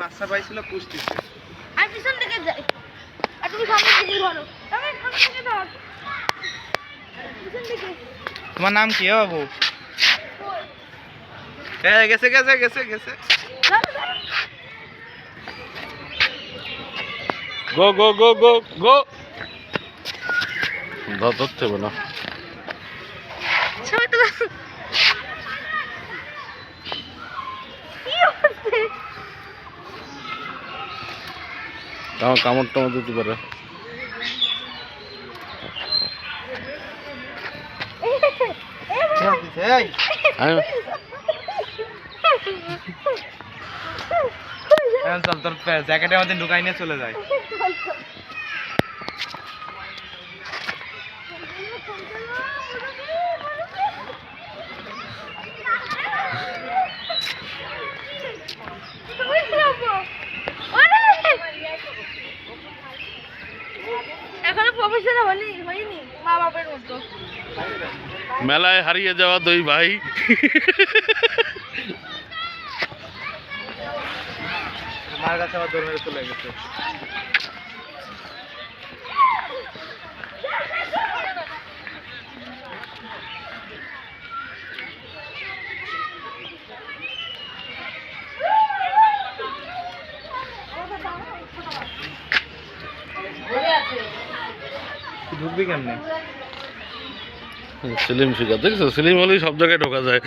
বাচ্চা পাইছিল পুষতেছে। আর পিছন থেকে যাই, আর তুমি সামনে থেকে ধরো, তুমি সামনে থেকে ধর, পিছন থেকে। তোমার নাম কি বাবু? গেছে গেছে গেছে গেছে। গো গো গো গো গো। ধরতে হবে না। সবাই তো কি হচ্ছে? কামড় টামড় দিতে পারে। চল তোর জ্যাকেটের মধ্যে ঢুকাই নিয়ে চলে যায়। এখনো প্রফেশনাল হয়নি মা বাপের মতো। মেলায় হারিয়ে যাওয়া দুই ভাই। মার কাছে আবার দৌড় মেরে চলে গেছে। ঢুকবি কেমনে? সেলিম শিখা দেখছো, সেলিম হলেই সব জায়গায় ঢোকা যায়।